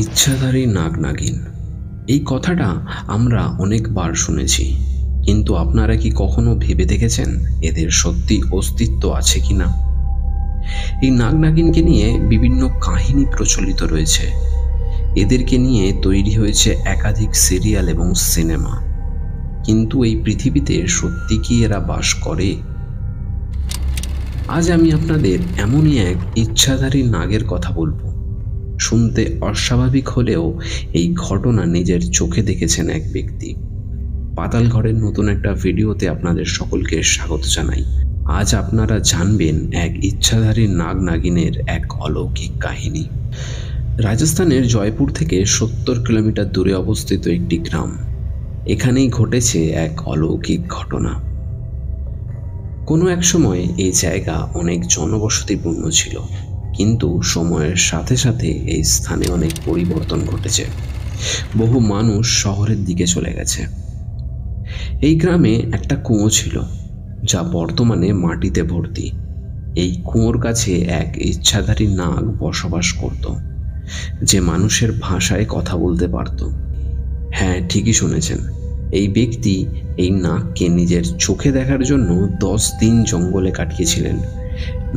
ইচ্ছাধারী নাগ নাগিন, এই কথাটা আমরা অনেকবার শুনেছি, কিন্তু আপনারা কি কখনো ভেবে দেখেছেন এদের সত্যি অস্তিত্ব আছে কিনা? এই নাগ নাগিনকে নিয়ে বিভিন্ন কাহিনী প্রচলিত রয়েছে। এদেরকে নিয়ে তৈরি হয়েছে একাধিক সিরিয়াল এবং সিনেমা। কিন্তু এই পৃথিবীতে সত্যি কি এরা বাস করে? আজ আমি আপনাদের এমনই এক ইচ্ছাধারী নাগের কথা বলবো। শুনতে অস্বাভাবিক হলেও এই ঘটনা নিজের চোখে দেখেছেন এক ব্যক্তি। পাতাল ঘরের নতুন একটা ভিডিওতে আপনাদের সকলকে স্বাগত জানাই। আজ আপনারা জানবেন এক ইচ্ছাধারী নাগ নাগিনের এক অলৌকিক কাহিনী। রাজস্থানের জয়পুর থেকে 70 কিলোমিটার দূরে অবস্থিত একটি গ্রাম। এখানেই ঘটেছে এক অলৌকিক ঘটনা। কোনো এক সময় এই জায়গা অনেক জনবসতিপূর্ণ ছিল, কিন্তু সময়ের সাথে সাথে এই স্থানে অনেক পরিবর্তন ঘটেছে। বহু মানুষ শহরের দিকে চলে গেছে। এই গ্রামে একটা কুয়ো ছিল, যা বর্তমানে মাটিতে ভর্তি। এই কুয়োর কাছে এক ইচ্ছাধারী নাগ বসবাস করত, যে মানুষের ভাষায় কথা বলতে পারত। হ্যাঁ, ঠিকই শুনেছেন। এই ব্যক্তি এই নাগকে নিজের চোখে দেখার জন্য 10 দিন জঙ্গলে কাটিয়েছিলেন।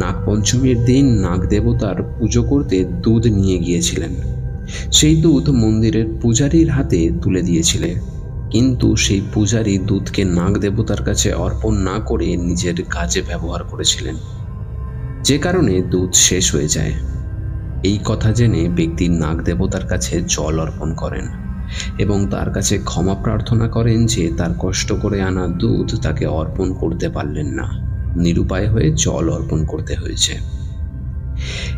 নাগপঞ্চমীর দিন নাগ দেবতার পুজো করতে দুধ নিয়ে গিয়েছিলেন। সেই দুধ মন্দিরের পূজারীর হাতে তুলে দিয়েছিলেন, কিন্তু সেই পূজারী দুধকে নাগ দেবতার কাছে অর্পণ না করে নিজের কাজে ব্যবহার করেছিলেন, যে কারণে দুধ শেষ হয়ে যায়। এই কথা জেনে ব্যক্তি নাগ দেবতার কাছে জল অর্পণ করেন এবং তার কাছে ক্ষমা প্রার্থনা করেন যে তার কষ্ট করে আনা দুধ তাকে অর্পণ করতে পারলেন না, নিরুপায় হয়ে জল অর্পণ করতে হয়েছে।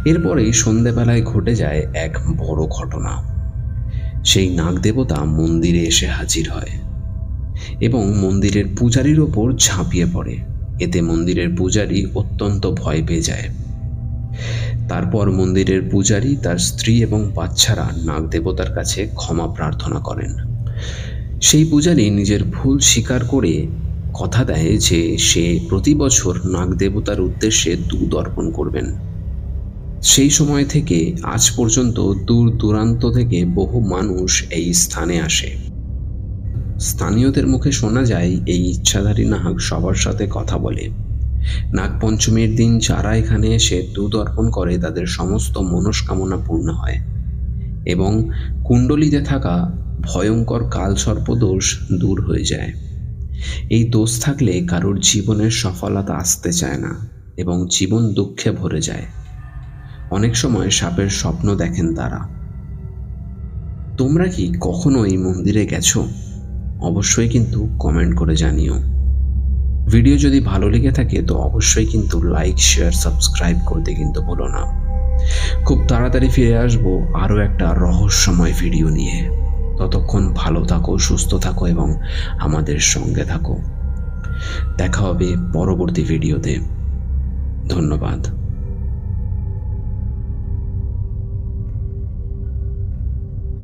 এরপরেই সন্ধেবেলায় ঘটে যায় এক বড় ঘটনা। সেই নাগ দেবতা মন্দিরে এসে হাজির হয় এবং মন্দিরের পূজারীর ওপর ঝাঁপিয়ে পড়ে। এতে মন্দিরের পূজারী অত্যন্ত ভয় পেয়ে যায়। তারপর মন্দিরের পূজারী, তার স্ত্রী এবং বাচ্চারা নাগ দেবতার কাছে ক্ষমা প্রার্থনা করেন। সেই পূজারী নিজের ভুল স্বীকার করে কথা দেয় যে সে প্রতি বছর নাগ দেবতার উদ্দেশ্যে দুধ অর্পণ করবেন। সেই সময় থেকে আজ পর্যন্ত দূর দূরান্ত থেকে বহু মানুষ এই স্থানে আসে। স্থানীয়দের মুখে শোনা যায় এই ইচ্ছাধারী নাগ সবার সাথে কথা বলে। নাগপঞ্চমীর দিন যারা এখানে এসে দুধ অর্পণ করে তাদের সমস্ত মনস্কামনা পূর্ণ হয় এবং কুণ্ডলিতে থাকা ভয়ঙ্কর কালসর্পদোষ দূর হয়ে যায়। এই দোষ থাকলে কারোর জীবনের সফলতা আসতে চায় না এবং জীবন দুঃখে ভরে যায়। অনেক সময় সাপের স্বপ্ন দেখেন তারা। তোমরা কি কখনো এই মন্দিরে গেছো? অবশ্যই কিন্তু কমেন্ট করে জানিও। ভিডিও যদি ভালো লেগে থাকে তো অবশ্যই কিন্তু লাইক, শেয়ার, সাবস্ক্রাইব করতে কিন্তু ভুলো না। খুব তাড়াতাড়ি ফিরে আসবো আরও একটা রহস্যময় ভিডিও নিয়ে। ততক্ষণ ভালো থাকো, সুস্থ থাকো এবং আমাদের সঙ্গে থাকো। দেখা হবে পরবর্তী ভিডিওতে। ধন্যবাদ।